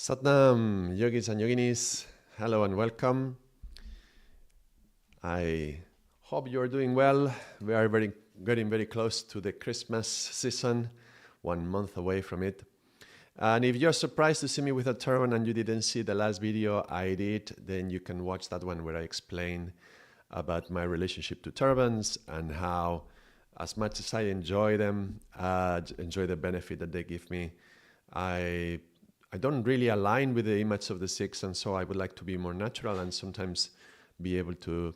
Satnam, yogis and yoginis, hello and welcome. I hope you're doing well. We are getting very close to the Christmas season, 1 month away from it. And if you're surprised to see me with a turban and you didn't see the last video I did, then you can watch that one where I explain about my relationship to turbans and how, as much as I enjoy them, enjoy the benefit that they give me, I don't really align with the image of the Sikhs, and so I would like to be more natural and sometimes be able to,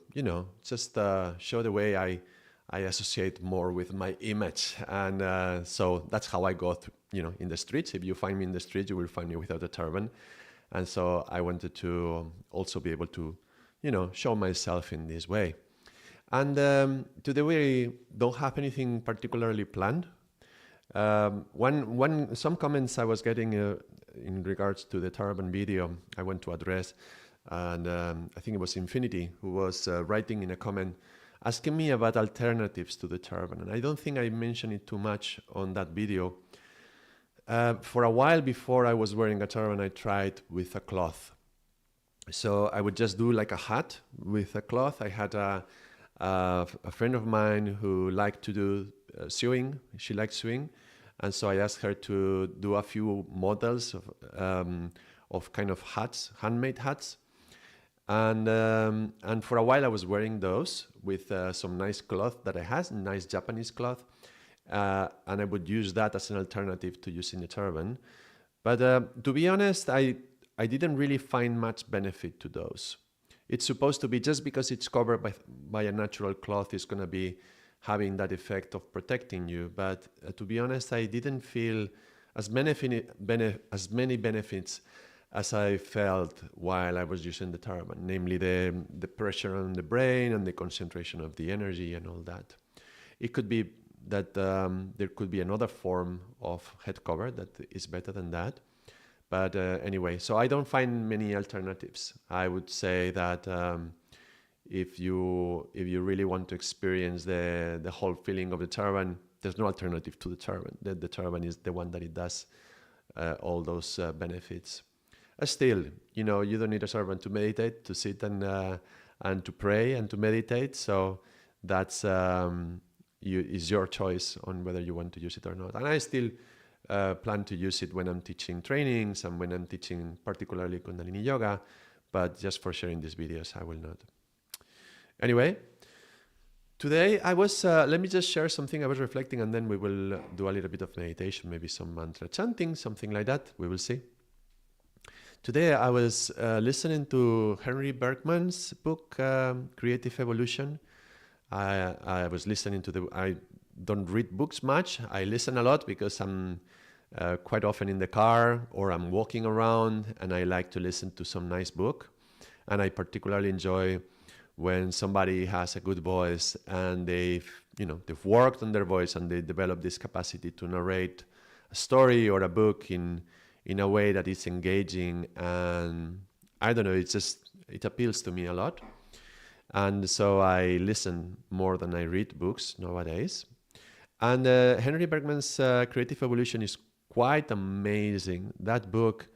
just show the way I associate more with my image. And so that's how I go through, in the streets. If you find me in the street, you will find me without a turban. And so I wanted to also be able to, show myself in this way. And today we don't have anything particularly planned. Some comments I was getting in regards to the turban video I want to address, and I think it was Infinity who was writing in a comment asking me about alternatives to the turban, and I don't think I mentioned it too much on that video. For a while before I was wearing a turban, I tried with a cloth. So I would just do like a hat with a cloth. I had a friend of mine who liked to do sewing. She liked sewing. And so I asked her to do a few models of kind of hats, handmade hats. And for a while I was wearing those with some nice cloth that I had, nice Japanese cloth. And I would use that as an alternative to using the turban. But to be honest, I didn't really find much benefit to those. It's supposed to be, just because it's covered by a natural cloth, is going to be having that effect of protecting you. But to be honest, I didn't feel as many benefits as I felt while I was using the turban, namely the pressure on the brain and the concentration of the energy and all that. It could be that there could be another form of head cover that is better than that. But anyway, so I don't find many alternatives. I would say that if you really want to experience the whole feeling of the turban, there's no alternative to the turban. The turban is the one that it does all those benefits. Still, you don't need a turban to meditate, to sit and to pray and to meditate. So that's is your choice on whether you want to use it or not. And I still plan to use it when I'm teaching trainings and when I'm teaching particularly Kundalini Yoga, but just for sharing these videos, I will not. Anyway, today I was, let me just share something I was reflecting, and then we will do a little bit of meditation, maybe some mantra chanting, something like that. We will see. Today I was listening to Henry Bergman's book, Creative Evolution. I was listening to I don't read books much. I listen a lot because I'm quite often in the car or I'm walking around, and I like to listen to some nice book. And I particularly enjoy when somebody has a good voice and they've worked on their voice and they develop this capacity to narrate a story or a book in a way that is engaging, and I don't know, it appeals to me a lot. And so I listen more than I read books nowadays. And Henry Bergman's Creative Evolution is quite amazing. That book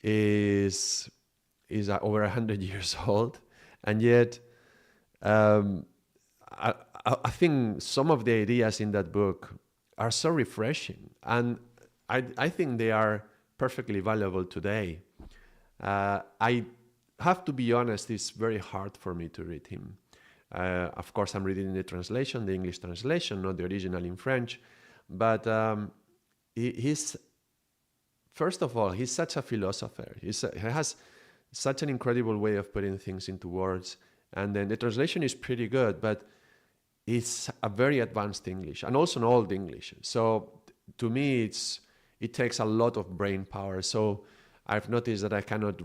is over 100 years old, and yet I think some of the ideas in that book are so refreshing, and I think they are perfectly valuable today. I have to be honest, it's very hard for me to read him. Of course, I'm reading the translation, the English translation, not the original in French. But he's, first of all, he's such a philosopher. He has such an incredible way of putting things into words. And then the translation is pretty good, but it's a very advanced English and also an old English. So to me, it takes a lot of brain power. So I've noticed that I cannot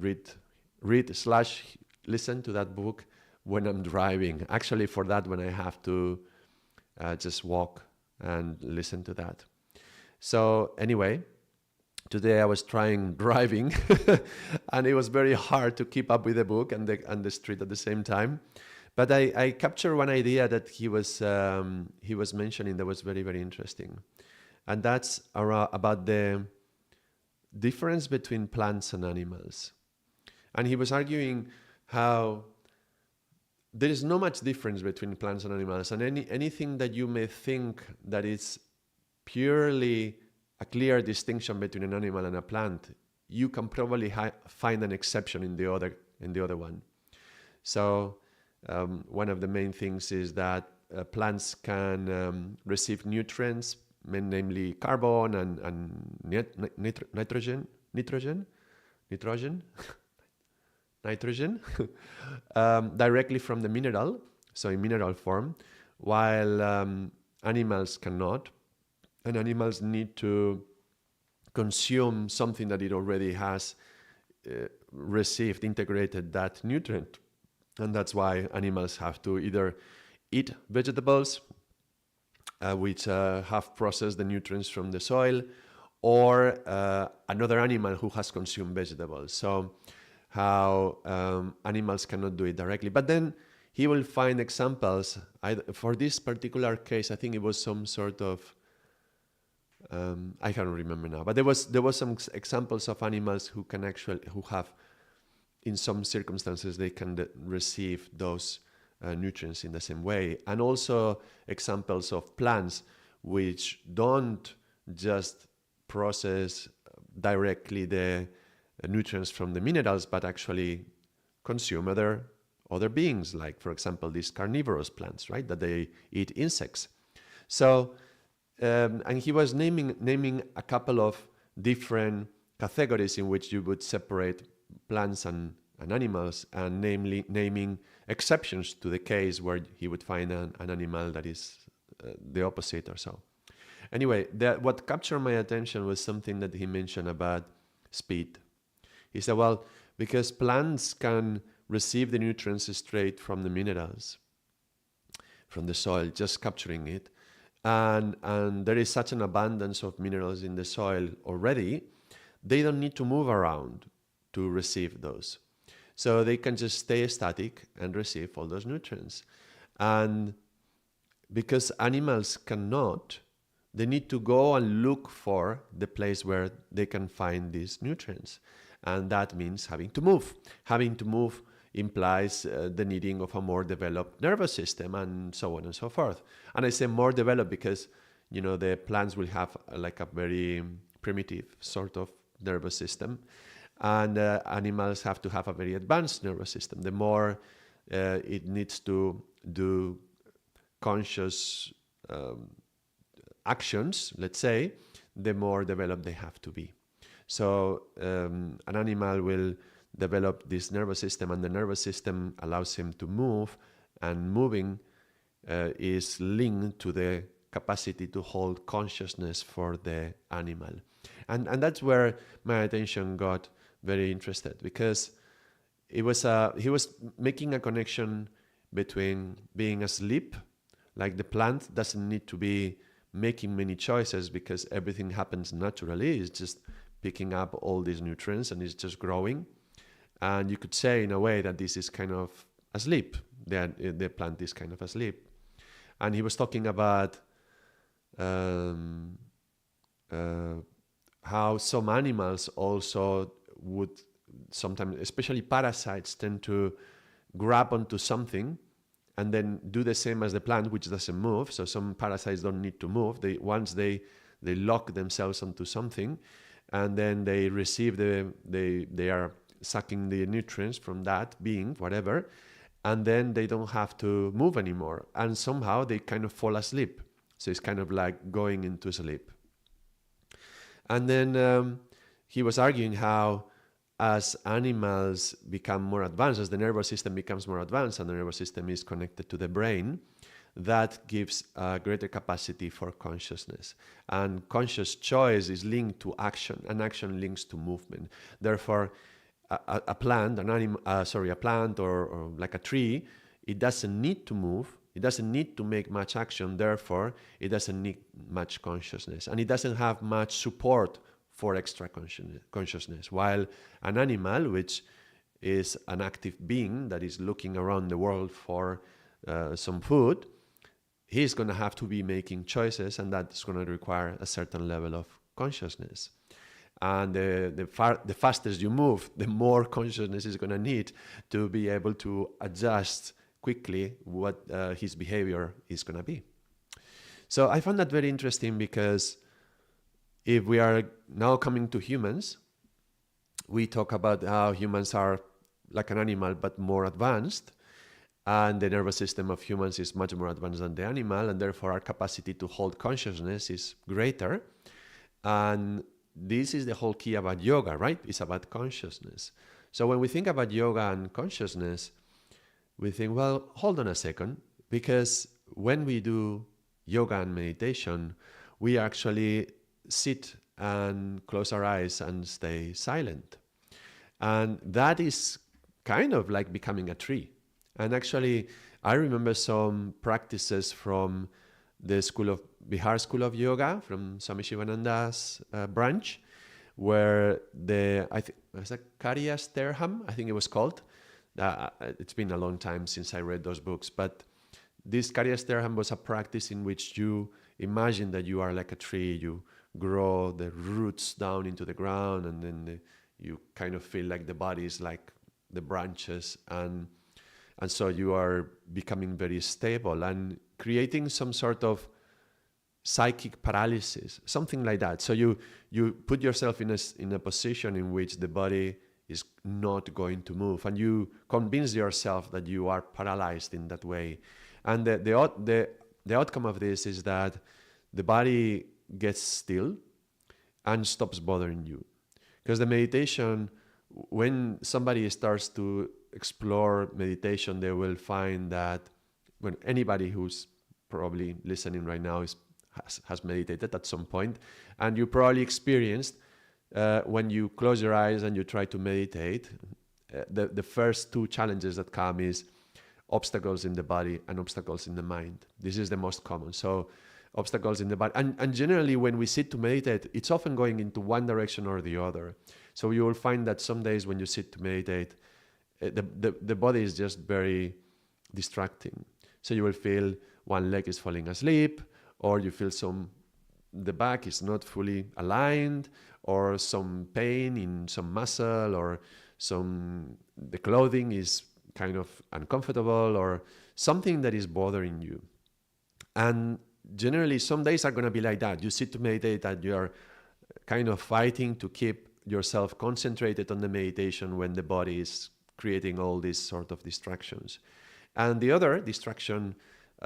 read/listen to that book when I'm driving. Actually, for that, when I have to just walk and listen to that. So anyway, today I was trying driving and it was very hard to keep up with the book and the street at the same time. But I captured one idea that he was mentioning that was very, very interesting. And that's about the difference between plants and animals. And he was arguing how there is no much difference between plants and animals, and anything that you may think that is purely a clear distinction between an animal and a plant, you can probably find an exception in the other one. So one of the main things is that plants can receive nutrients, namely carbon and nitrogen, directly from the mineral, so in mineral form, while animals cannot. And animals need to consume something that it already has received, integrated that nutrient. And that's why animals have to either eat vegetables, which have processed the nutrients from the soil, or another animal who has consumed vegetables. So how animals cannot do it directly. But then he will find examples. For this particular case, I think it was some sort of, I can't remember now, but there was some examples of animals who have, in some circumstances, they can receive those nutrients in the same way. And also examples of plants which don't just process directly the nutrients from the minerals, but actually consume other beings, like, for example, these carnivorous plants, right, that they eat insects. So, and he was naming a couple of different categories in which you would separate plants and animals, and naming exceptions to the case where he would find an animal that is the opposite or so. Anyway, what captured my attention was something that he mentioned about speed. He said, well, because plants can receive the nutrients straight from the minerals, from the soil, just capturing it, and there is such an abundance of minerals in the soil already, they don't need to move around to receive those. So they can just stay static and receive all those nutrients. And because animals cannot, they need to go and look for the place where they can find these nutrients. And that means having to move. Having to move implies the needing of a more developed nervous system, and so on and so forth. And I say more developed because, the plants will have like a very primitive sort of nervous system. And animals have to have a very advanced nervous system. The more it needs to do conscious actions, let's say, the more developed they have to be. So an animal will develop this nervous system, and the nervous system allows him to move, and moving is linked to the capacity to hold consciousness for the animal. And that's where my attention got very interested, because he was making a connection between being asleep, like the plant doesn't need to be making many choices because everything happens naturally. It's just picking up all these nutrients and it's just growing. And you could say in a way that this is kind of asleep. The plant is kind of asleep. And he was talking about how some animals also would sometimes, especially parasites, tend to grab onto something and then do the same as the plant, which doesn't move. So some parasites don't need to move. Once they lock themselves onto something, and then they receive they are sucking the nutrients from that being, whatever, and then they don't have to move anymore. And somehow they kind of fall asleep. So it's kind of like going into sleep. And then he was arguing how as animals become more advanced, as the nervous system becomes more advanced and the nervous system is connected to the brain, that gives a greater capacity for consciousness. And conscious choice is linked to action, and action links to movement. Therefore, a plant, a plant or like a tree, it doesn't need to move. It doesn't need to make much action. Therefore, it doesn't need much consciousness, and it doesn't have much support for extra consciousness. While an animal, which is an active being that is looking around the world for some food, he's going to have to be making choices, and that's going to require a certain level of consciousness. And the fastest you move, the more consciousness is going to need to be able to adjust quickly what his behavior is going to be. So I found that very interesting, because if we are now coming to humans, we talk about how humans are like an animal but more advanced, and the nervous system of humans is much more advanced than the animal, and therefore our capacity to hold consciousness is greater. And this is the whole key about yoga, right? It's about consciousness. So when we think about yoga and consciousness, we think, well, hold on a second, because when we do yoga and meditation, we actually sit and close our eyes and stay silent. And that is kind of like becoming a tree. And actually, I remember some practices from the Bihar School of Yoga, from Swami Shivananda's branch, where I think was that Karya Sterham, I think it was called. It's been a long time since I read those books, but this Karya Sterham was a practice in which you imagine that you are like a tree, you grow the roots down into the ground, and then you kind of feel like the body is like the branches, and so you are becoming very stable and creating some sort of psychic paralysis, something like that. So you put yourself in a position in which the body is not going to move, and you convince yourself that you are paralyzed in that way. And the outcome of this is that the body gets still and stops bothering you. Because the meditation, when somebody starts to explore meditation, they will find that when anybody who's probably listening right now has meditated at some point, and you probably experienced when you close your eyes and you try to meditate, the first two challenges that come is obstacles in the body and obstacles in the mind. This is the most common. So obstacles in the body. And generally when we sit to meditate, it's often going into one direction or the other. So you will find that some days when you sit to meditate, the body is just very distracting. So you will feel one leg is falling asleep, or you feel the back is not fully aligned, or some pain in some muscle, or the clothing is kind of uncomfortable, or something that is bothering you. And generally some days are going to be like that. You sit to meditate and you're kind of fighting to keep yourself concentrated on the meditation when the body is creating all these sort of distractions. And the other distraction,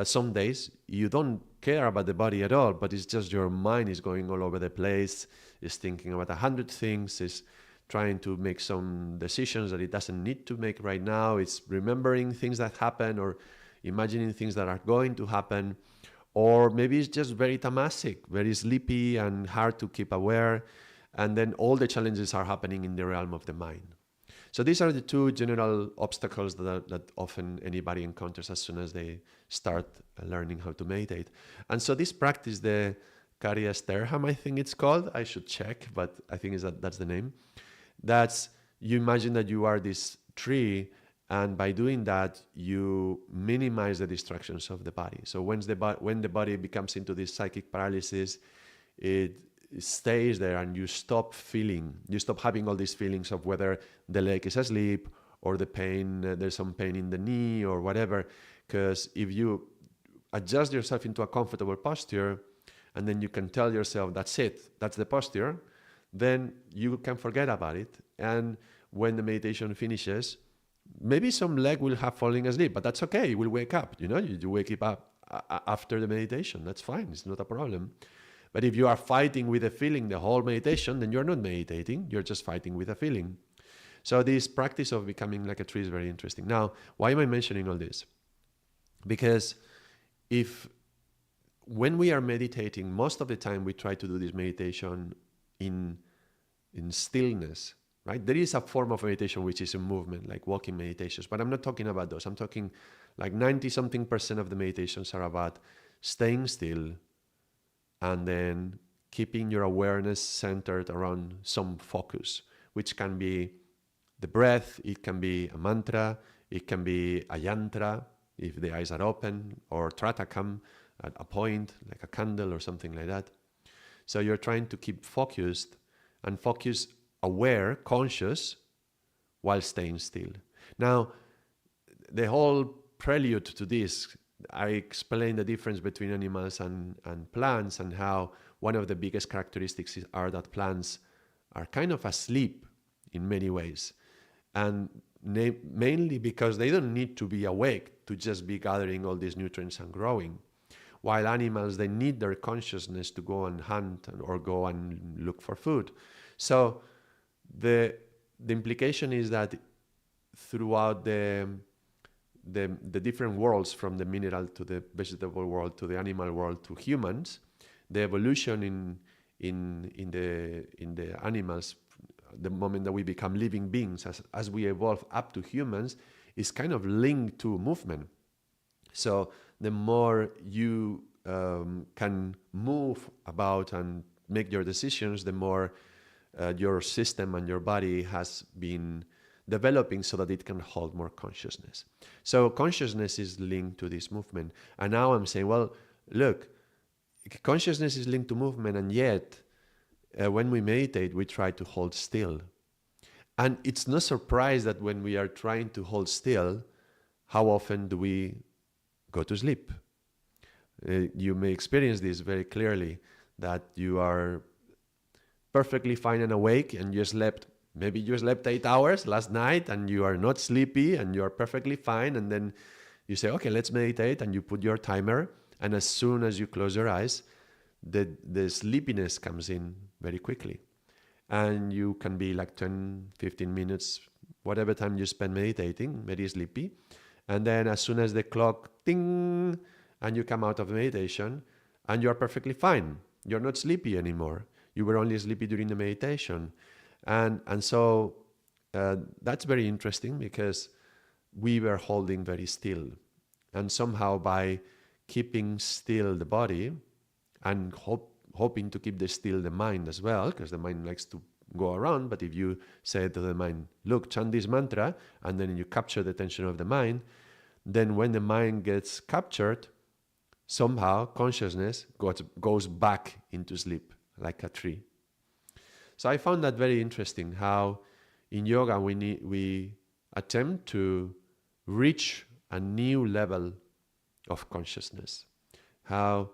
some days you don't care about the body at all, but it's just your mind is going all over the place, is thinking about 100 things, is trying to make some decisions that it doesn't need to make right now. It's remembering things that happen, or imagining things that are going to happen, or maybe it's just very tamasic, very sleepy and hard to keep aware. And then all the challenges are happening in the realm of the mind. So these are the two general obstacles that often anybody encounters as soon as they start learning how to meditate. And so this practice, the Karya Sterham, I think it's called, I should check, but I think that's the name. That's, you imagine that you are this tree, and by doing that, you minimize the distractions of the body. So when the body becomes into this psychic paralysis, it stays there, and you stop having all these feelings of whether the leg is asleep or the pain, there's some pain in the knee or whatever. Because if you adjust yourself into a comfortable posture, and then you can tell yourself, that's it, that's the posture, then you can forget about it. And when the meditation finishes, maybe some leg will have fallen asleep, but that's okay. You will wake up, you wake up after the meditation. That's fine. It's not a problem. But if you are fighting with a feeling the whole meditation, then you're not meditating. You're just fighting with a feeling. So this practice of becoming like a tree is very interesting. Now, why am I mentioning all this? Because when we are meditating, most of the time we try to do this meditation in stillness, right? There is a form of meditation which is in movement, like walking meditations, but I'm not talking about those. I'm talking like 90-something% of the meditations are about staying still and then keeping your awareness centered around some focus, which can be the breath, it can be a mantra, it can be a yantra, if the eyes are open, or tratakam at a point, like a candle or something like that. So you're trying to keep focused and focus aware, conscious, while staying still. Now, the whole prelude to this, I explained the difference between animals and plants, and how one of the biggest characteristics are that plants are kind of asleep in many ways. And mainly because they don't need to be awake to just be gathering all these nutrients and growing. While animals, they need their consciousness to go and hunt or go and look for food. So the implication is that throughout the different worlds, from the mineral to the vegetable world to the animal world to humans, the evolution in the animals, the moment that we become living beings, as we evolve up to humans, is kind of linked to movement. So the more you can move about and make your decisions, the more your system and your body has been developing so that it can hold more consciousness. So consciousness is linked to this movement. And now I'm saying, well, look, consciousness is linked to movement, and yet when we meditate, we try to hold still. And it's no surprise that when we are trying to hold still, how often do we go to sleep? You may experience this very clearly, that you are perfectly fine and awake and you slept, maybe you slept 8 hours last night and you are not sleepy and you are perfectly fine, and then you say, okay, let's meditate, and you put your timer, and as soon as you close your eyes, the sleepiness comes in very quickly. And you can be like 10, 15 minutes, whatever time you spend meditating, very sleepy. And then as soon as the clock ding, and you come out of meditation, and you're perfectly fine. You're not sleepy anymore. You were only sleepy during the meditation. And so that's very interesting, because we were holding very still. And somehow by keeping still the body and hoping to keep still the mind as well, because the mind likes to go around, but if you say to the mind, look, chant this mantra, and then you capture the attention of the mind, then when the mind gets captured, somehow consciousness goes back into sleep like a tree. So I found that very interesting, how in yoga we attempt to reach a new level of consciousness. How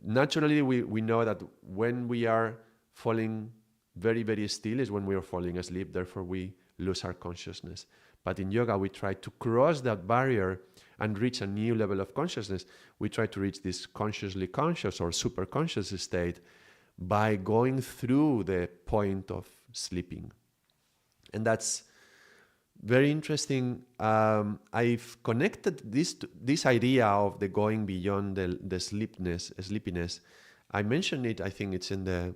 naturally we know that when we are falling very, very still is when we are falling asleep, therefore we lose our consciousness. But in yoga, we try to cross that barrier and reach a new level of consciousness. We try to reach this consciously conscious or super conscious state by going through the point of sleeping. And that's very interesting. I've connected this idea of the going beyond the sleepiness. I mentioned it, I think it's in the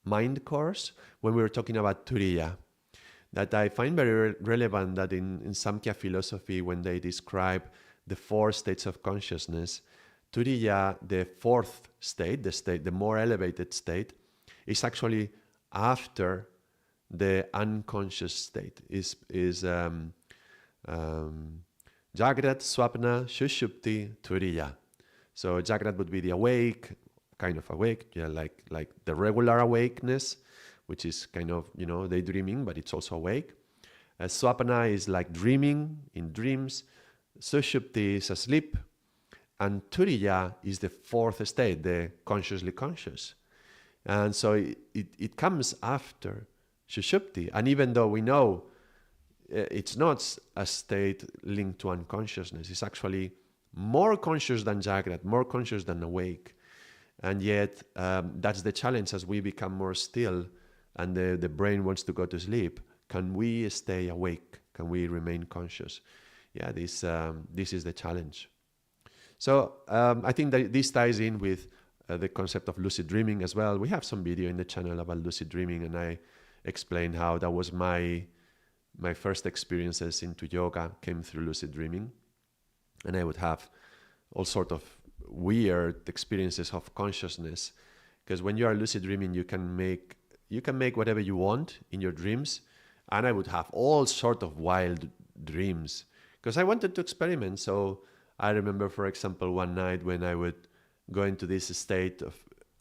mind course, when we were talking about Turiya, that I find very relevant that in Samkhya philosophy, when they describe the 4 states of consciousness, Turiya, the 4th state, the more elevated state, is actually after the unconscious state, is Jagrat, Swapna, Shushupti, Turiya. So Jagrat would be the awake, kind of awake, yeah, like the regular awakeness, which is kind of, daydreaming, but it's also awake. Swapna is like dreaming, in dreams. Sushupti is asleep. And Turiya is the 4th state, the consciously conscious. And so it comes after Sushupti. And even though we know it's not a state linked to unconsciousness, it's actually more conscious than Jagrat, more conscious than awake. And yet that's the challenge as we become more still and the brain wants to go to sleep. Can we stay awake? Can we remain conscious? Yeah, this is the challenge. So I think that this ties in with the concept of lucid dreaming as well. We have some video in the channel about lucid dreaming, and I explained how that was my first experiences into yoga came through lucid dreaming. And I would have all sort of weird experiences of consciousness, because when you are lucid dreaming, you can make whatever you want in your dreams. And I would have all sort of wild dreams because I wanted to experiment. So I remember, for example, one night when I would go into this state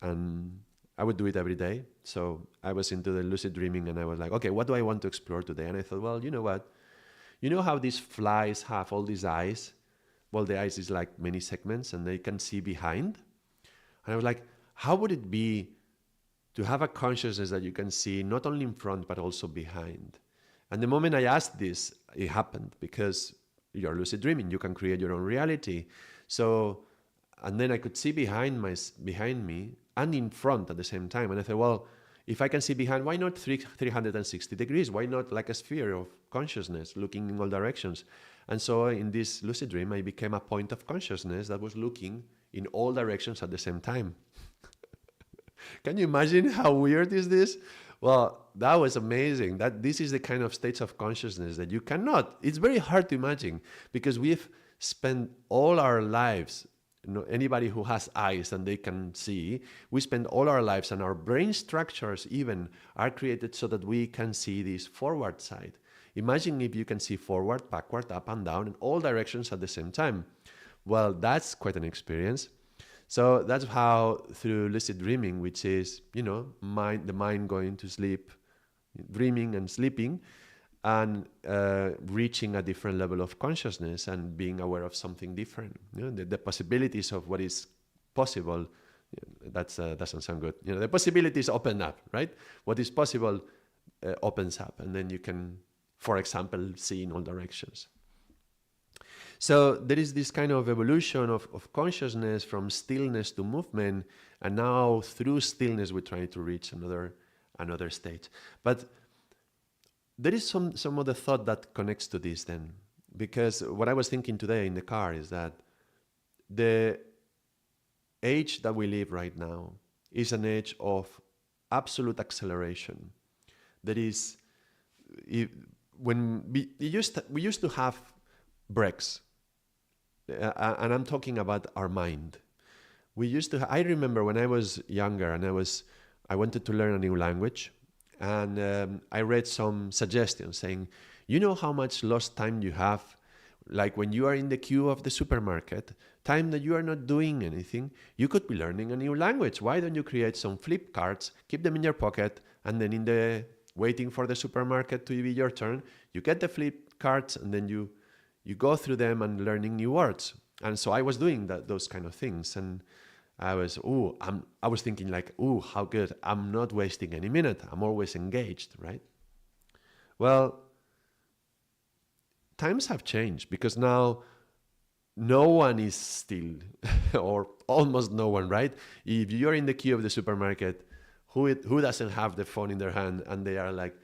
and I would do it every day. So I was into the lucid dreaming and I was like, okay, what do I want to explore today? And I thought, well, you know what? You know how these flies have all these eyes? Well, the eyes is like many segments and they can see behind. And I was like, how would it be to have a consciousness that you can see not only in front, but also behind? And the moment I asked this, it happened, because you're lucid dreaming. You can create your own reality. So, and then I could see behind me and in front at the same time. And I thought, well, if I can see behind, why not 360 degrees? Why not like a sphere of consciousness looking in all directions? And so in this lucid dream, I became a point of consciousness that was looking in all directions at the same time. Can you imagine how weird is this? Well, that was amazing. That this is the kind of states of consciousness that you cannot, it's very hard to imagine, because we've spend all our lives, anybody who has eyes and they can see, we spend all our lives, and our brain structures even are created so that we can see this forward side. Imagine if you can see forward, backward, up and down in all directions at the same time. Well, that's quite an experience. So that's how, through lucid dreaming, which is, the mind going to sleep, dreaming and sleeping, and reaching a different level of consciousness and being aware of something different. The possibilities of what is possible, that doesn't sound good. The possibilities open up, right? What is possible opens up, and then you can, for example, see in all directions. So there is this kind of evolution of consciousness from stillness to movement, and now through stillness we're trying to reach another state. But there is some other thought that connects to this then, because what I was thinking today in the car is that the age that we live right now is an age of absolute acceleration. That is, when we used to have breaks, and I'm talking about our mind. I remember when I was younger and I wanted to learn a new language, and I read some suggestions saying, how much lost time you have, like when you are in the queue of the supermarket, time that you are not doing anything, you could be learning a new language. Why don't you create some flip cards, keep them in your pocket, and then waiting for the supermarket to be your turn, you get the flip cards, and then you go through them and learning new words. And so I was doing those kind of things, and I was thinking like, how good. I'm not wasting any minute. I'm always engaged, right? Well, times have changed, because now no one is still, or almost no one, right? If you're in the queue of the supermarket, who doesn't have the phone in their hand, and they are like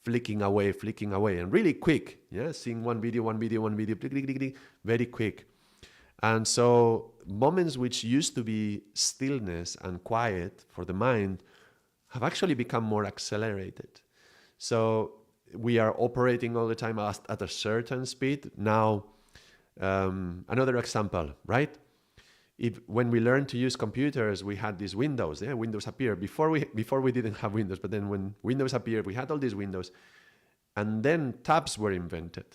flicking away, and really quick, seeing one video, click, click, click, click, very quick. And so moments which used to be stillness and quiet for the mind have actually become more accelerated. So we are operating all the time at a certain speed. Now, another example, right? When we learned to use computers, we had these windows. Windows appeared. Before we didn't have Windows, but then when Windows appeared, we had all these windows. And then tabs were invented,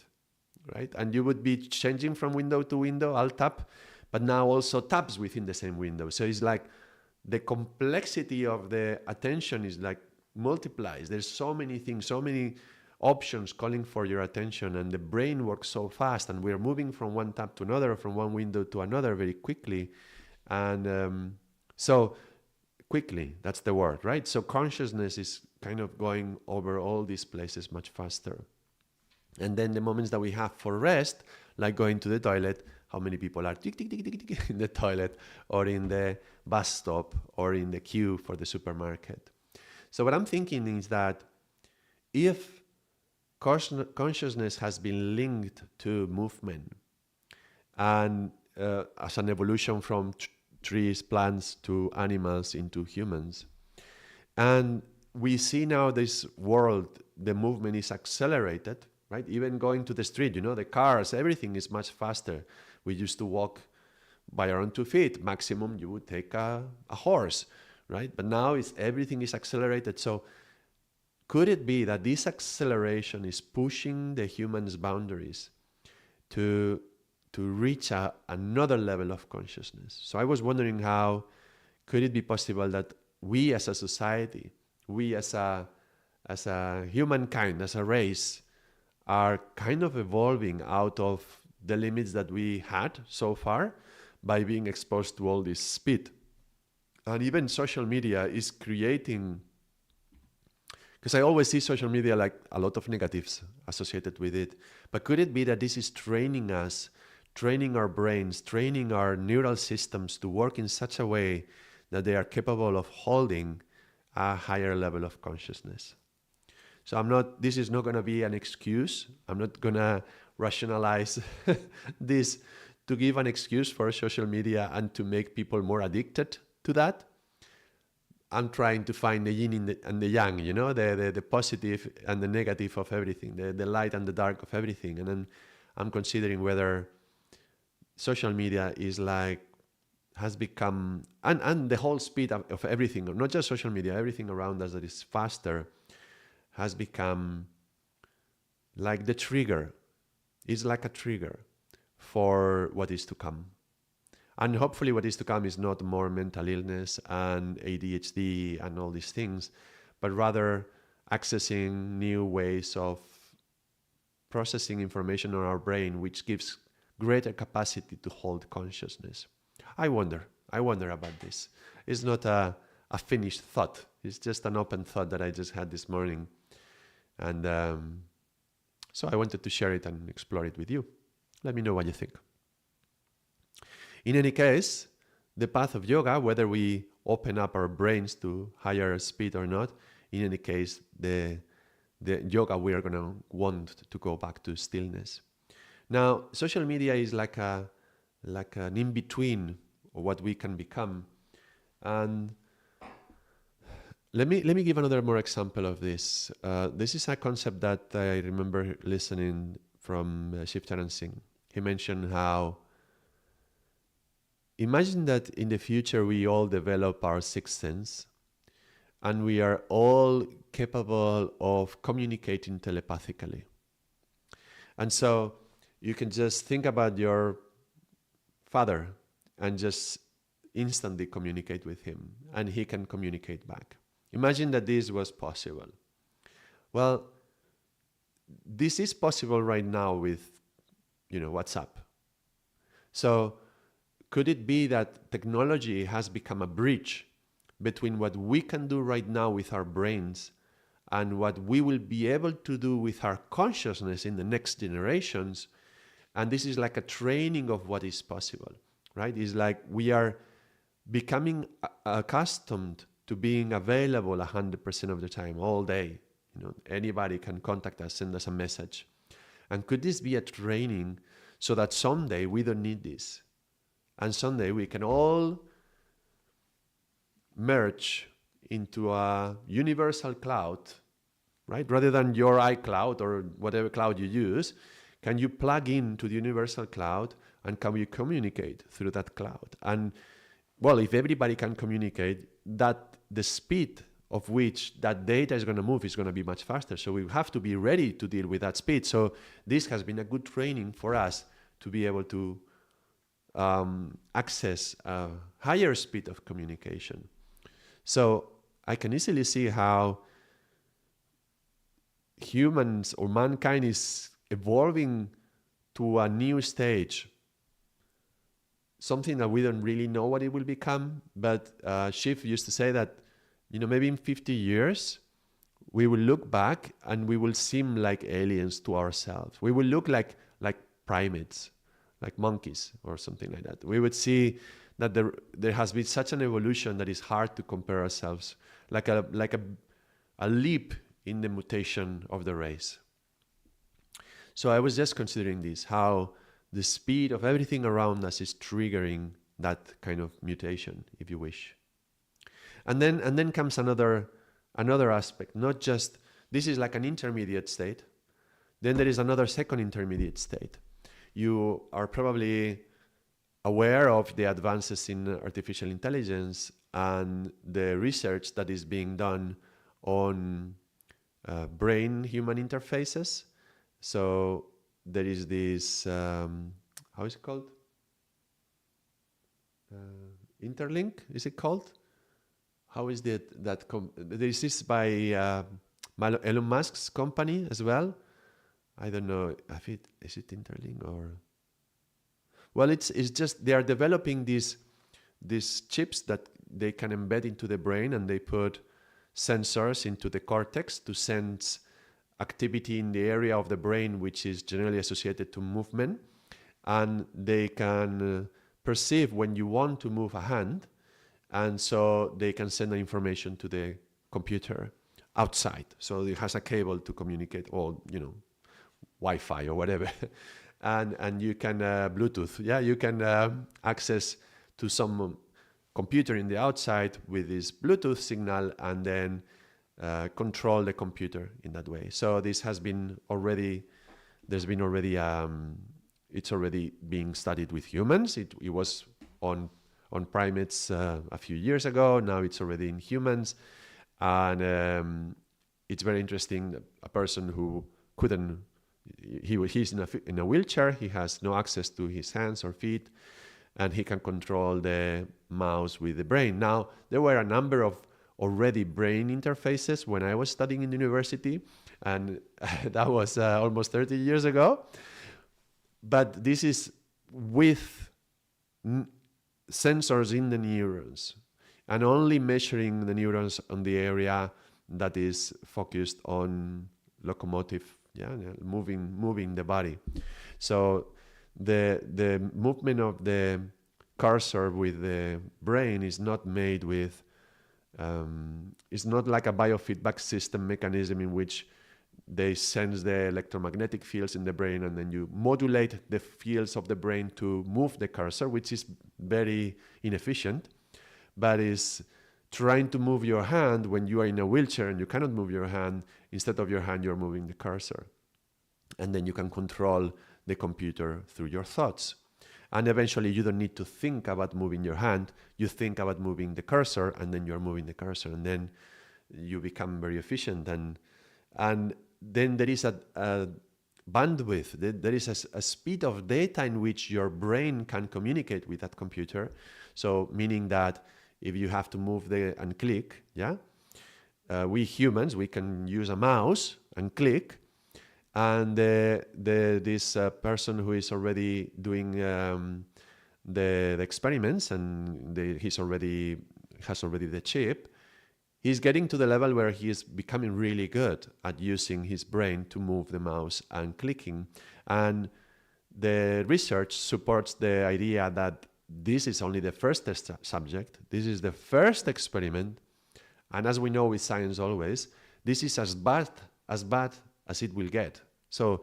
right? And you would be changing from window to window, alt tab, but now also tabs within the same window. So it's like the complexity of the attention is like multiplies. There's so many things, so many options calling for your attention, and the brain works so fast, and we're moving from one tab to another, from one window to another very quickly. And so quickly, that's the word, right? So consciousness is kind of going over all these places much faster. And then the moments that we have for rest, like going to the toilet, how many people are tick, tick, tick, tick, tick, in the toilet, or in the bus stop, or in the queue for the supermarket. So what I'm thinking is that if consciousness has been linked to movement, and as an evolution from trees, plants, to animals, into humans, and we see now this world, the movement is accelerated, right? Even going to the street, the cars, everything is much faster. We used to walk by our own 2 feet. Maximum, you would take a horse, right? But now everything is accelerated. So could it be that this acceleration is pushing the human's boundaries to reach another level of consciousness? So I was wondering, how could it be possible that we as a society, we as a humankind, as a race, are kind of evolving out of the limits that we had so far by being exposed to all this speed. And even social media is creating, because I always see social media like a lot of negatives associated with it. But could it be that this is training us, training our brains, training our neural systems to work in such a way that they are capable of holding a higher level of consciousness? So this is not going to be an excuse. I'm not going to rationalize this to give an excuse for social media and to make people more addicted to that. I'm trying to find the yin and the yang, the positive and the negative of everything, the light and the dark of everything. And then I'm considering whether social media is like, has become, and the whole speed of everything, not just social media, everything around us that is faster, has become like the trigger. It's like a trigger for what is to come. And hopefully what is to come is not more mental illness and ADHD and all these things, but rather accessing new ways of processing information on our brain, which gives greater capacity to hold consciousness. I wonder about this. It's not a finished thought. It's just an open thought that I just had this morning. And so I wanted to share it and explore it with you. Let me know what you think. In any case, the path of yoga, whether we open up our brains to higher speed or not, in any case, the yoga, we are going to want to go back to stillness. Now, social media is like an in-between of what we can become. And let me give another more example of this. This is a concept that I remember listening from Ardaas Singh. He mentioned how, imagine that in the future we all develop our sixth sense and we are all capable of communicating telepathically. And so you can just think about your father and just instantly communicate with him, and he can communicate back. Imagine that this was possible. Well, this is possible right now with, WhatsApp. So could it be that technology has become a bridge between what we can do right now with our brains and what we will be able to do with our consciousness in the next generations? And this is like a training of what is possible, right? It's like we are becoming accustomed to being available 100% of the time, all day. Anybody can contact us, send us a message. And could this be a training so that someday we don't need this? And someday we can all merge into a universal cloud, right? Rather than your iCloud or whatever cloud you use, can you plug into the universal cloud and can you communicate through that cloud? And well, if everybody can communicate, that the speed of which that data is going to move is going to be much faster. So we have to be ready to deal with that speed. So this has been a good training for us to be able to access a higher speed of communication. So I can easily see how humans or mankind is evolving to a new stage, something that we don't really know what it will become. But Shiv used to say that, maybe in 50 years, we will look back and we will seem like aliens to ourselves. We will look like primates, like monkeys or something like that. We would see that there has been such an evolution that it's hard to compare ourselves, like a leap in the mutation of the race. So I was just considering this, how the speed of everything around us is triggering that kind of mutation, if you wish. And then comes another aspect, not just, this is like an intermediate state. Then there is another second intermediate state. You are probably aware of the advances in artificial intelligence and the research that is being done on brain-human interfaces. So there is this, how is it called? Interlink, is it called? How is there is this by Elon Musk's company as well. I don't know if is it Interlink or... Well, it's just they are developing these chips that they can embed into the brain, and they put sensors into the cortex to sense activity in the area of the brain which is generally associated to movement, and they can perceive when you want to move a hand, and so they can send the information to the computer outside. So it has a cable to communicate, or Wi-Fi or whatever. And you can Bluetooth, you can access to some computer in the outside with this Bluetooth signal, and then control the computer in that way. So this has been already, there's been already it's already being studied with humans. It was on primates a few years ago. Now it's already in humans, and it's very interesting. A person who couldn't, he's in a wheelchair. He has no access to his hands or feet, and he can control the mouse with the brain. Now, there were a number of already brain interfaces when I was studying in university, and that was almost 30 years ago. But this is with sensors in the neurons, and only measuring the neurons on the area that is focused on locomotive, moving the body. So the movement of the cursor with the brain is not made with, it's not like a biofeedback system mechanism in which they sense the electromagnetic fields in the brain and then you modulate the fields of the brain to move the cursor, which is very inefficient, but is trying to move your hand when you are in a wheelchair and you cannot move your hand. Instead of your hand, you're moving the cursor. And then you can control the computer through your thoughts. And eventually you don't need to think about moving your hand. You think about moving the cursor, and then you're moving the cursor, and then you become very efficient. And then there is a bandwidth, there is a speed of data in which your brain can communicate with that computer. So meaning that if you have to move and click, we humans, we can use a mouse and click, and this person who is already doing the experiments, and he has already the chip, he's getting to the level where he is becoming really good at using his brain to move the mouse and clicking. And the research supports the idea that this is only the first test subject. This is the first experiment. And as we know with science always, this is as bad as it will get. So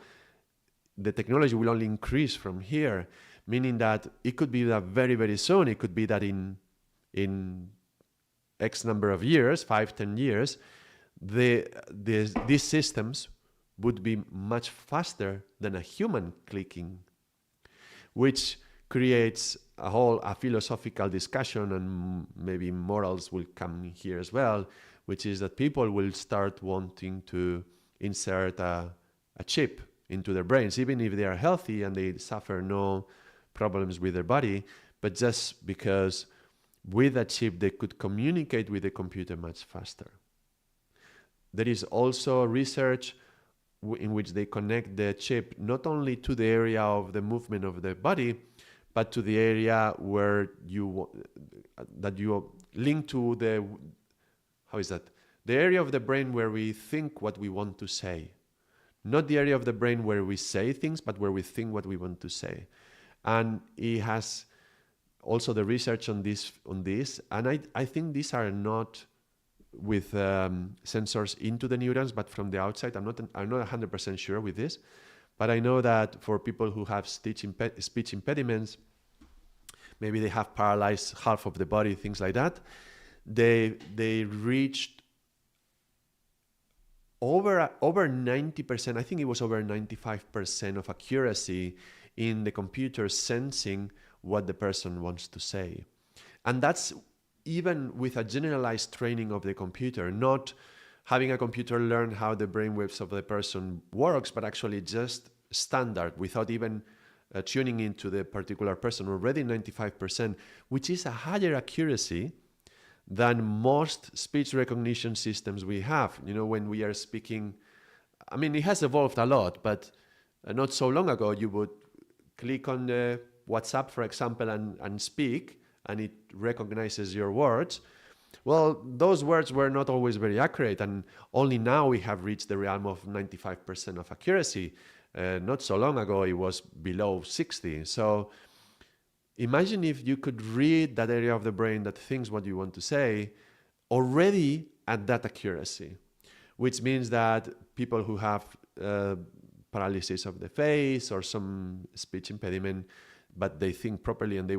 the technology will only increase from here, meaning that it could be that very, very soon, it could be that in X number of years, 5-10 years, these systems would be much faster than a human clicking, which creates a philosophical discussion, and maybe morals will come here as well, which is that people will start wanting to insert a chip into their brains, even if they are healthy and they suffer no problems with their body, but just because with a chip they could communicate with the computer much faster. There is also research in which they connect the chip not only to the area of the movement of the body, but to the area where you link to the area of the brain where we think what we want to say. Not the area of the brain where we say things, but where we think what we want to say. And it has also the research on this, and I think these are not with sensors into the neurons, but from the outside. I'm not 100% sure with this, but I know that for people who have speech impediments, maybe they have paralyzed half of the body, things like that, they reached over 90%, I think it was over 95% of accuracy in the computer sensing what the person wants to say. And that's even with a generalized training of the computer, not having a computer learn how the brainwaves of the person works, but actually just standard, without even tuning into the particular person, already 95%, which is a higher accuracy than most speech recognition systems we have. You know, when we are speaking, I mean, it has evolved a lot, but not so long ago, you would click on the WhatsApp, for example, and speak, and it recognizes your words. Well, those words were not always very accurate, and only now we have reached the realm of 95% of accuracy. Not so long ago, it was below 60. So imagine if you could read that area of the brain that thinks what you want to say already at that accuracy, which means that people who have paralysis of the face or some speech impediment, but they think properly and they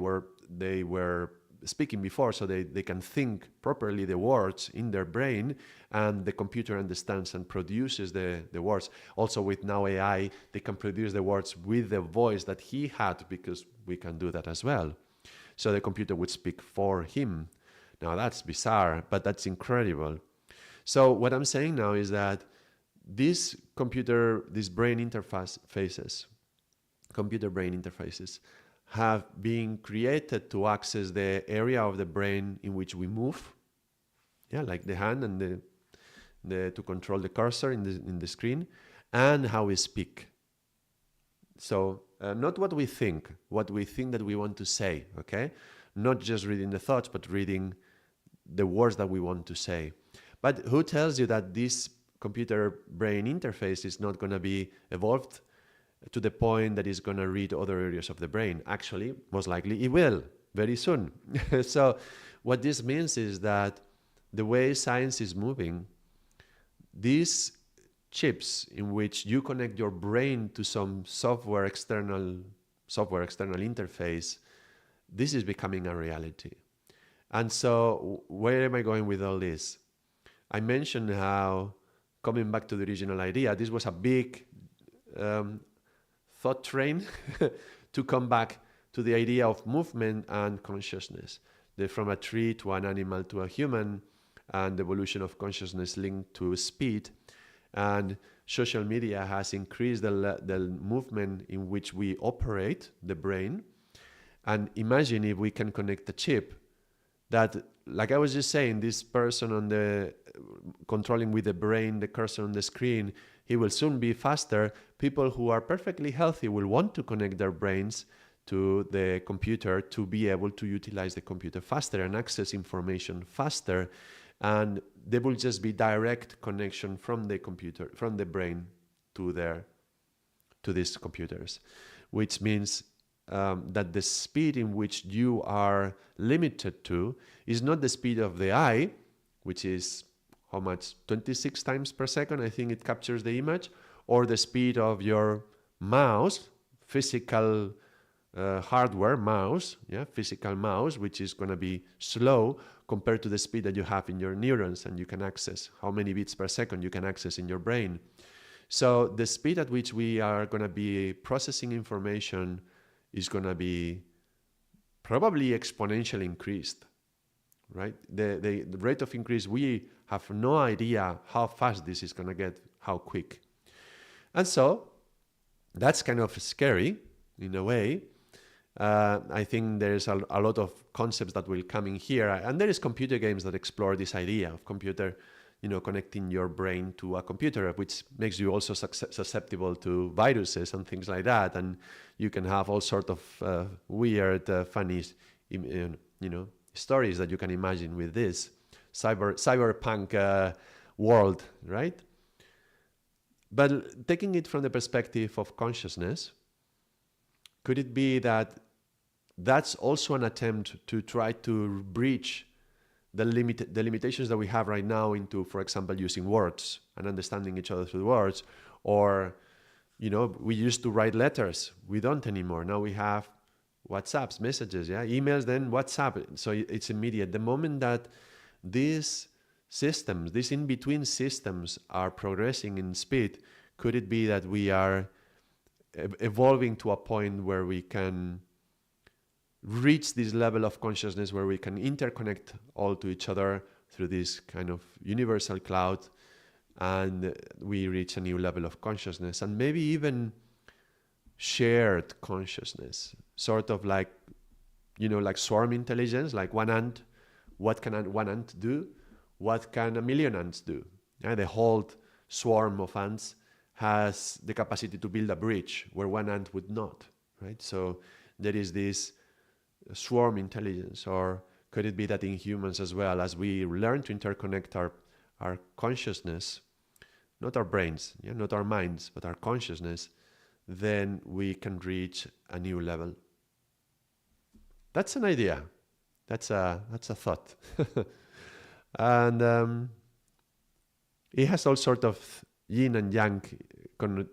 were speaking before, so they can think properly the words in their brain, and the computer understands and produces the words. Also with now AI, they can produce the words with the voice that he had, because we can do that as well. So the computer would speak for him. Now that's bizarre, but that's incredible. So what I'm saying now is that these brain interfaces, computer-brain interfaces, have been created to access the area of the brain in which we move, like the hand and to control the cursor in the screen, and how we speak. So not what we think that we want to say, okay? Not just reading the thoughts, but reading the words that we want to say. But who tells you that this computer-brain interface is not going to be evolved to the point that it's going to read other areas of the brain? Actually, most likely it will very soon. So what this means is that the way science is moving, these chips in which you connect your brain to some software external interface, this is becoming a reality. And so where am I going with all this? I mentioned how, coming back to the original idea, this was a big thought train to come back to the idea of movement and consciousness. From a tree to an animal to a human, and the evolution of consciousness linked to speed. And social media has increased the movement in which we operate the brain. And imagine if we can connect a chip that, like I was just saying, this person controlling with the brain, the cursor on the screen, he will soon be faster. People who are perfectly healthy will want to connect their brains to the computer to be able to utilize the computer faster and access information faster. And there will just be direct connection from the computer, from the brain to these computers, which means that the speed in which you are limited to is not the speed of the eye, which is how much? 26 times per second, I think it captures the image, or the speed of your mouse, physical hardware mouse, physical mouse, which is going to be slow compared to the speed that you have in your neurons, and you can access how many bits per second you can access in your brain. So the speed at which we are going to be processing information is going to be probably exponentially increased, right? The rate of increase, we have no idea how fast this is going to get, how quick. And so that's kind of scary in a way. I think there's a lot of concepts that will come in here, and there is computer games that explore this idea of computer, connecting your brain to a computer, which makes you also susceptible to viruses and things like that, and you can have all sort of weird, funny, stories that you can imagine with this cyberpunk world, right? But taking it from the perspective of consciousness, could it be that that's also an attempt to try to breach the limitations that we have right now into, for example, using words and understanding each other through words? Or, we used to write letters. We don't anymore. Now we have WhatsApps, messages, emails, then WhatsApp. So it's immediate. The moment that these systems, these in-between systems are progressing in speed, could it be that we are evolving to a point where we can reach this level of consciousness where we can interconnect all to each other through this kind of universal cloud, and we reach a new level of consciousness, and maybe even shared consciousness, sort of like, like swarm intelligence, like one ant. What can one ant do? What can a million ants do? The whole swarm of ants has the capacity to build a bridge where one ant would not, right? So there is this swarm intelligence. Or could it be that in humans as well, as we learn to interconnect our consciousness, not our brains, not our minds, but our consciousness, then we can reach a new level? That's an idea. That's a thought. And it has all sort of yin and yang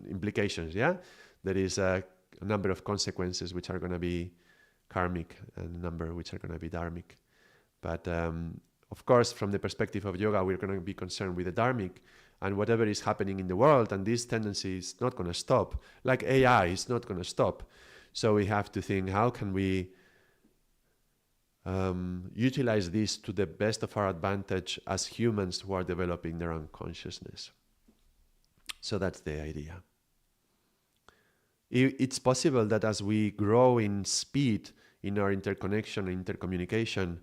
implications, There is a number of consequences which are going to be karmic, and a number which are going to be dharmic. But of course, from the perspective of yoga, we're going to be concerned with the dharmic and whatever is happening in the world, and this tendency is not going to stop. Like AI is not going to stop. So we have to think, how can we utilize this to the best of our advantage as humans who are developing their own consciousness? So that's the idea. It's possible that as we grow in speed in our interconnection and intercommunication,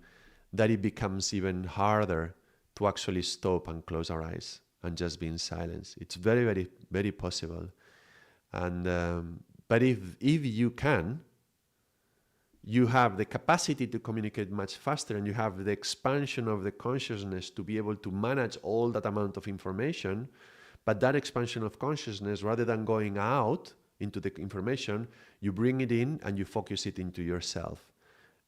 that it becomes even harder to actually stop and close our eyes and just be in silence. It's very, very, very possible. And but if you can, you have the capacity to communicate much faster, and you have the expansion of the consciousness to be able to manage all that amount of information. But that expansion of consciousness, rather than going out into the information, you bring it in and you focus it into yourself,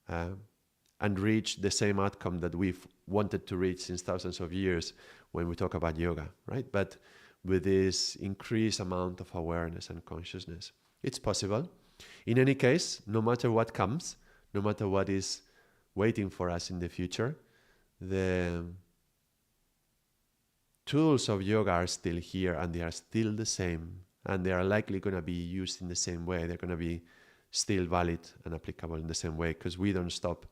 and reach the same outcome that we've wanted to reach since thousands of years when we talk about yoga, right? But with this increased amount of awareness and consciousness, it's possible. In any case, no matter what comes, no matter what is waiting for us in the future, the tools of yoga are still here, and they are still the same, and they are likely going to be used in the same way. They're going to be still valid and applicable in the same way, because we don't stop.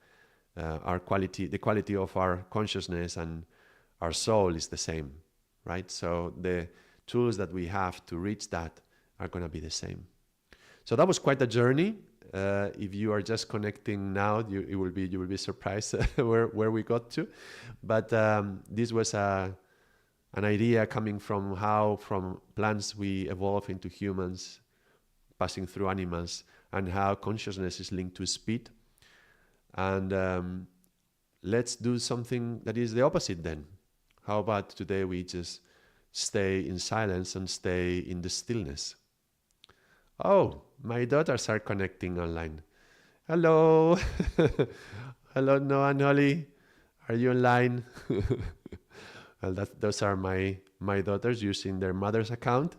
The quality of our consciousness and our soul is the same, right? So the tools that we have to reach that are going to be the same. So that was quite a journey. If you are just connecting now, you will be surprised where we got to. But this was an idea coming from how from plants we evolve into humans, passing through animals, and how consciousness is linked to speed. And let's do something that is the opposite then. How about today we just stay in silence and stay in the stillness? Oh, my daughters are connecting online. Hello. Hello, Noah and Holly. Are you online? Well, those are my daughters using their mother's account.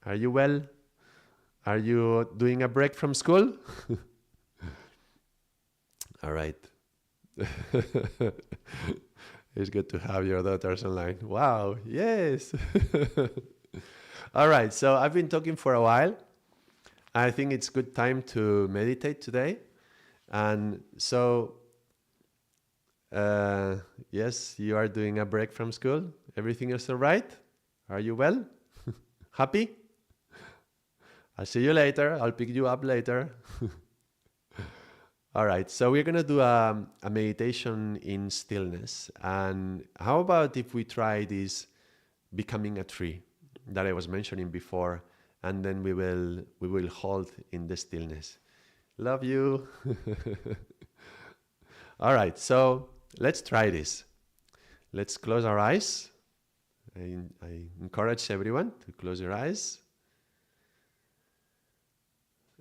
Are you well? Are you doing a break from school? All right. It's good to have your daughters online. Wow, yes. All right, so I've been talking for a while. I think it's good time to meditate today. And so, yes, you are doing a break from school. Everything is all right? Are you well? Happy? I'll see you later. I'll pick you up later. All right, so we're going to do a meditation in stillness. And how about if we try this becoming a tree that I was mentioning before, and then we will hold in the stillness. Love you. All right, so let's try this. Let's close our eyes. I encourage everyone to close your eyes.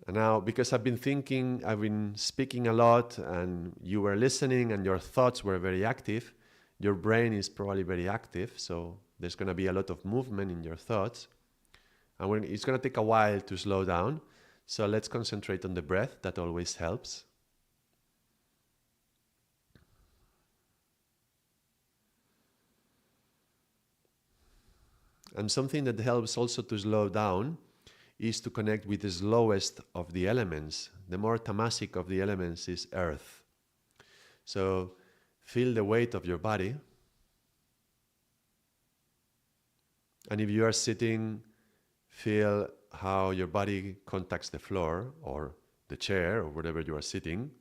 And now, because I've been speaking a lot, and you were listening, and your thoughts were very active, your brain is probably very active, so there's going to be a lot of movement in your thoughts. And it's going to take a while to slow down, so let's concentrate on the breath. That always helps. And something that helps also to slow down is to connect with the slowest of the elements. The more tamasic of the elements is earth. So feel the weight of your body. And if you are sitting, feel how your body contacts the floor or the chair or wherever you are sitting.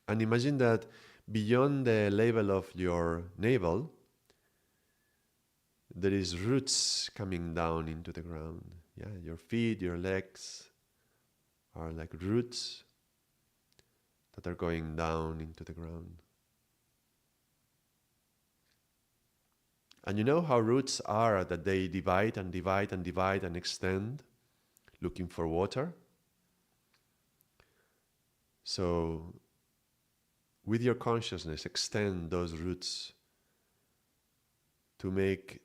And imagine that beyond the level of your navel, there is roots coming down into the ground. Yeah, your feet, your legs are like roots that are going down into the ground. And you know how roots are, that they divide and divide and divide and extend, looking for water. So with your consciousness, extend those roots to make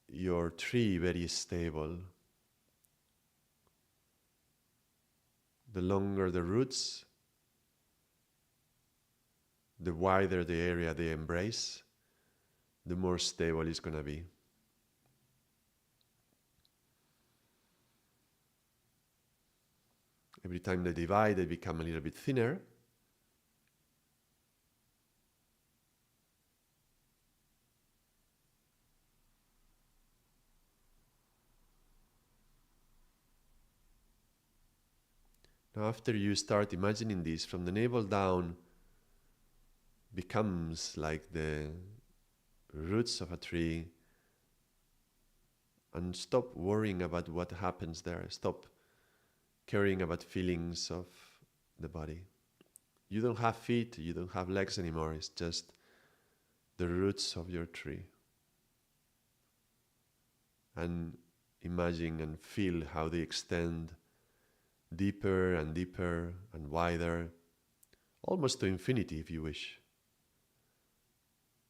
your tree very stable. The longer the roots, the wider the area they embrace, the more stable it's going to be. Every time they divide, they become a little bit thinner. Now, after you start imagining this, from the navel down becomes like the roots of a tree, and stop worrying about what happens there. Stop caring about feelings of the body. You don't have feet, you don't have legs anymore. It's just the roots of your tree. And imagine and feel how they extend deeper and deeper and wider, almost to infinity if you wish.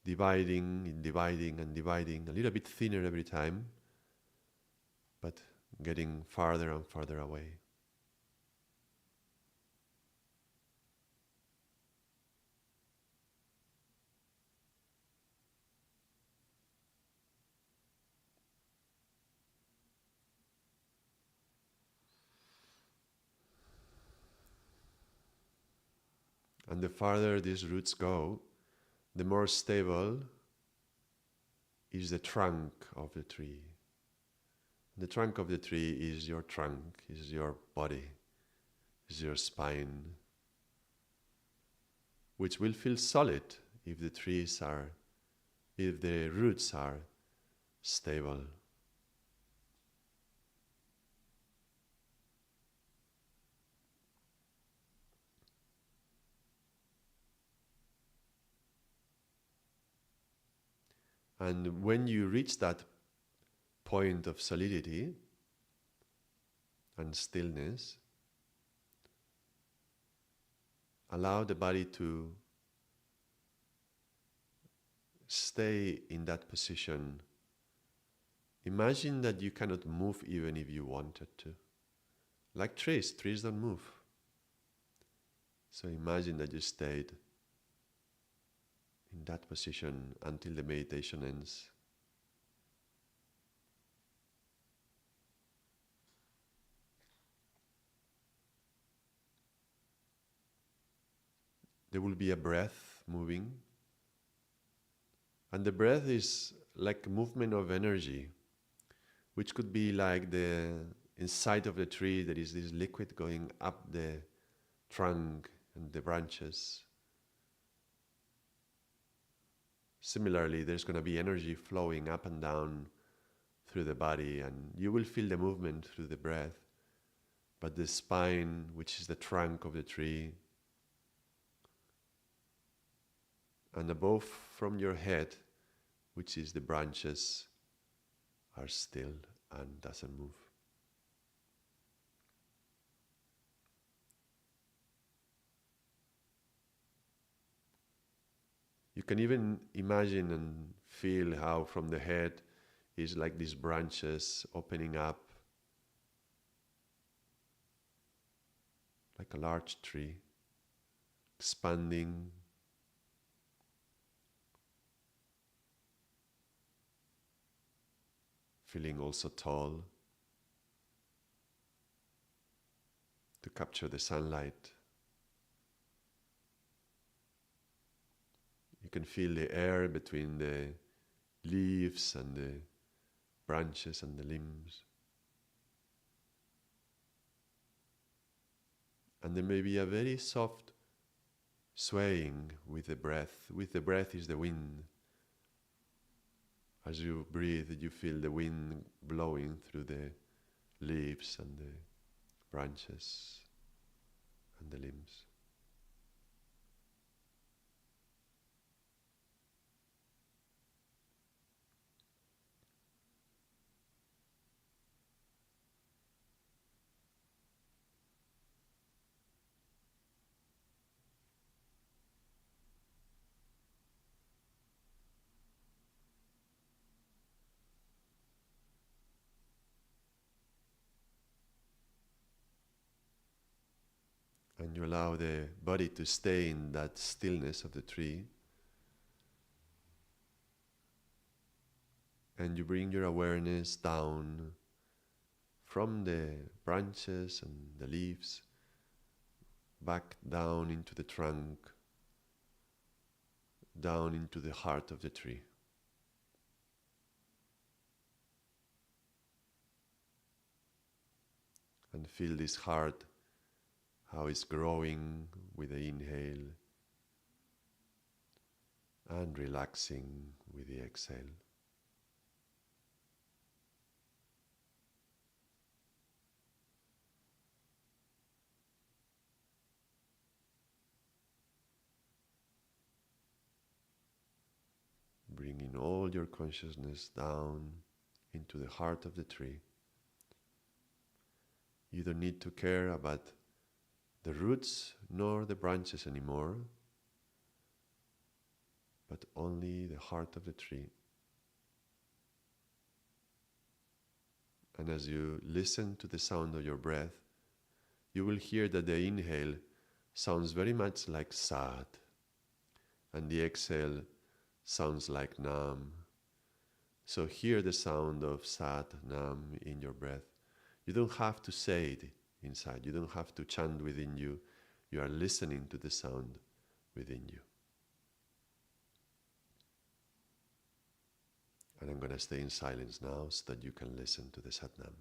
Dividing and dividing and dividing, a little bit thinner every time, but getting farther and farther away. And the farther these roots go, the more stable is the trunk of the tree. The trunk of the tree is your trunk, is your body, is your spine, which will feel solid if the roots are stable. And when you reach that point of solidity and stillness, allow the body to stay in that position. Imagine that you cannot move even if you wanted to. Like trees don't move. So imagine that you stayed in that position until the meditation ends. There will be a breath moving, and the breath is like movement of energy, which could be like the inside of the tree there is this liquid going up the trunk and the branches. Similarly, there's going to be energy flowing up and down through the body, and you will feel the movement through the breath. But the spine, which is the trunk of the tree, and above from your head, which is the branches, are still and doesn't move. You can even imagine and feel how from the head is like these branches opening up, like a large tree, expanding, feeling also tall to capture the sunlight. You can feel the air between the leaves and the branches and the limbs. And there may be a very soft swaying with the breath. With the breath is the wind. As you breathe, you feel the wind blowing through the leaves and the branches and the limbs. And you allow the body to stay in that stillness of the tree. And you bring your awareness down from the branches and the leaves, back down into the trunk, down into the heart of the tree. And feel this heart, how it's growing with the inhale and relaxing with the exhale. Bringing all your consciousness down into the heart of the tree. You don't need to care about the roots nor the branches anymore, but only the heart of the tree. And as you listen to the sound of your breath, you will hear that the inhale sounds very much like Sat, and the exhale sounds like Nam. So hear the sound of Sat, Nam in your breath. You don't have to say it inside. You don't have to chant within you. You are listening to the sound within you. And I'm going to stay in silence now so that you can listen to the Sat Nam.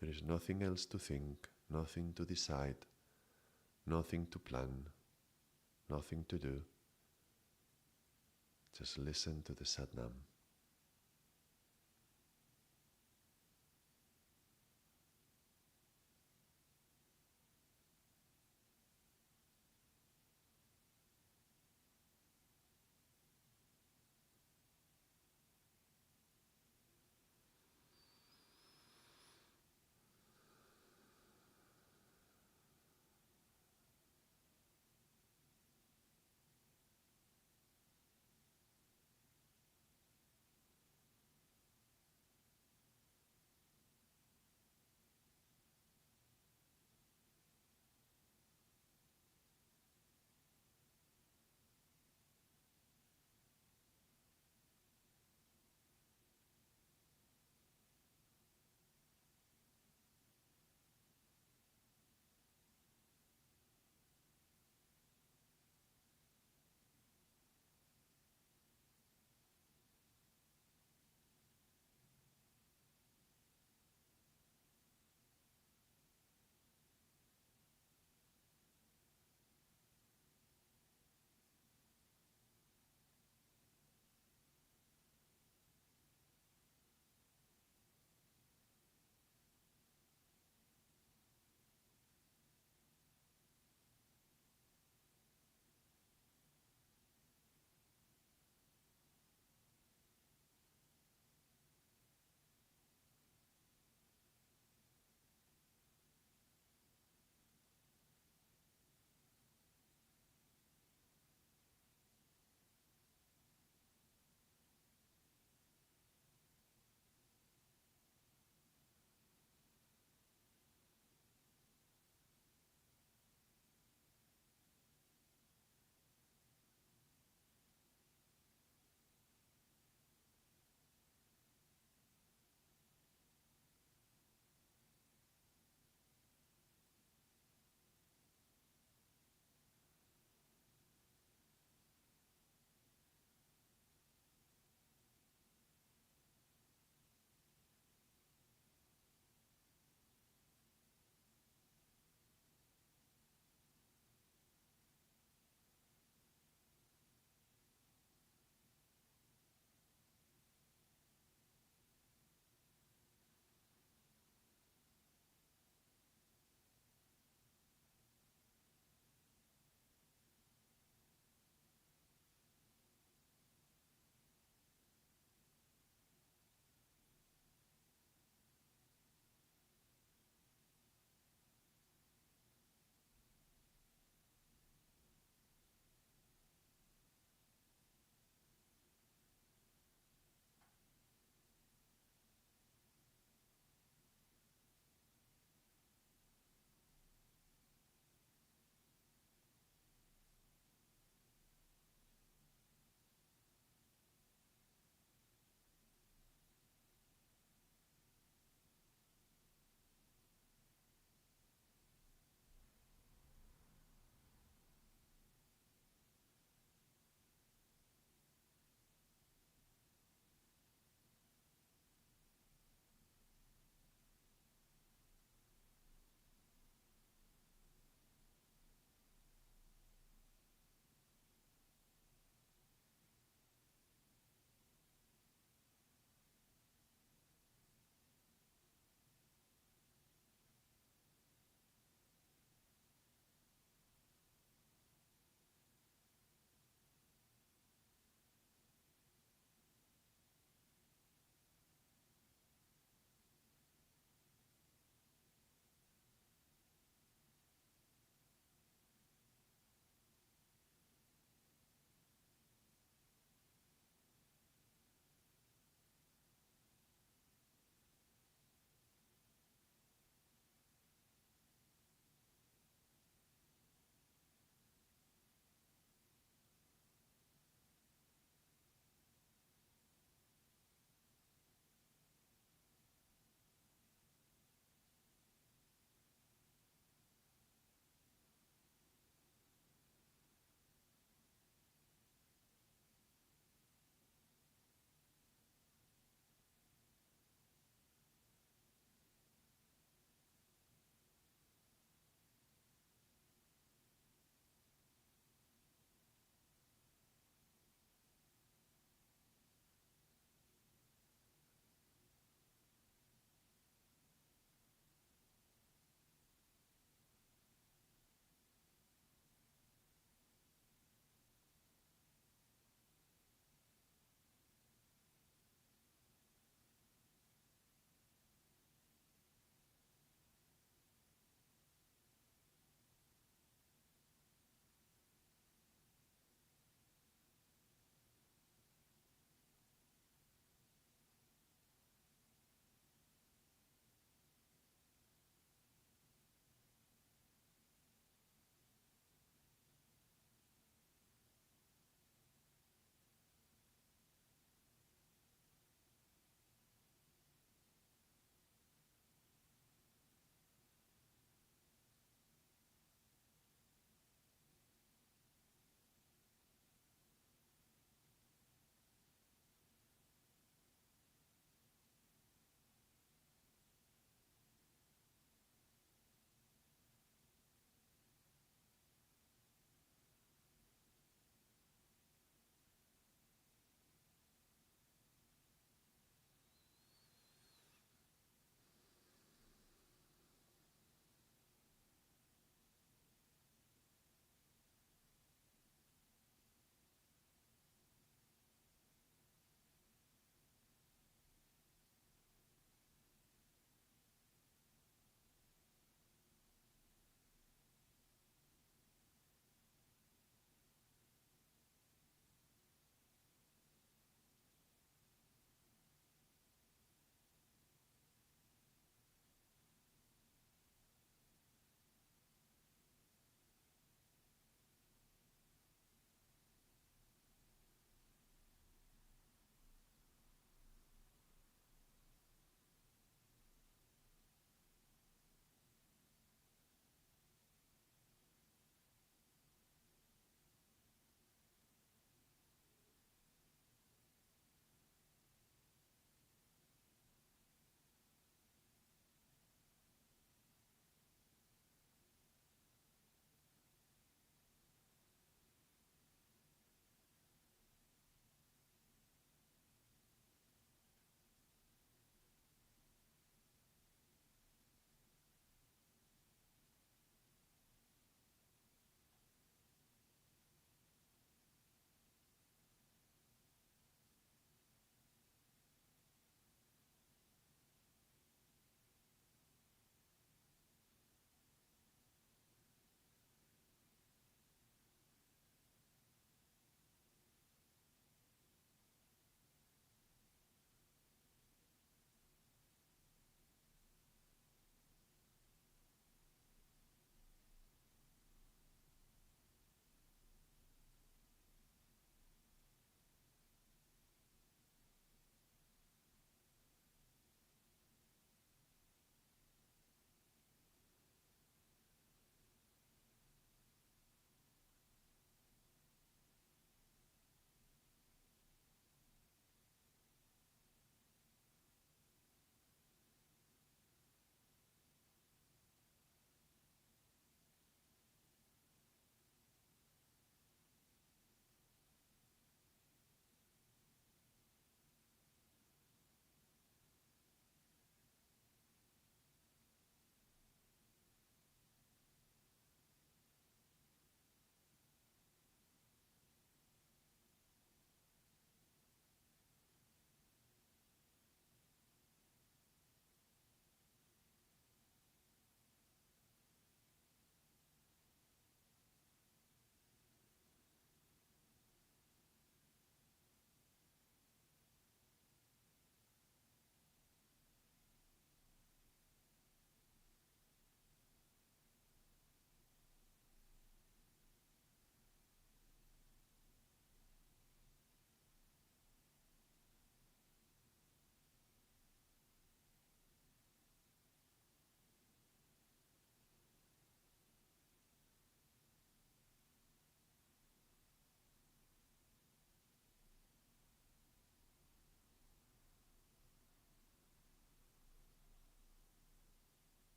There is nothing else to think, nothing to decide, nothing to plan, nothing to do. Just listen to the Sat Nam.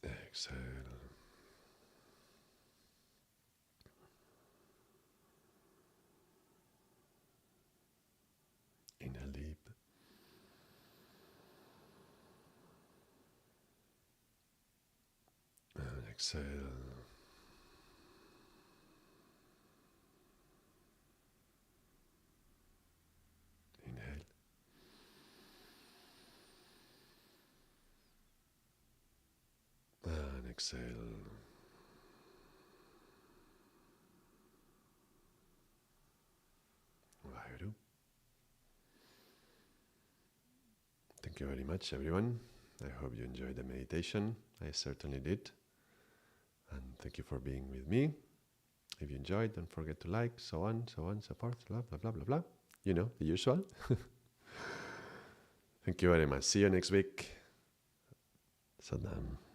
Exhale. Inhale deep. And exhale. Inhale. And exhale. Vairu. Thank you very much, everyone. I hope you enjoyed the meditation. I certainly did. And thank you for being with me. If you enjoyed, don't forget to like, so on, support, blah, blah, blah, blah, blah. You know, the usual. Thank you very much. See you next week. Satsang.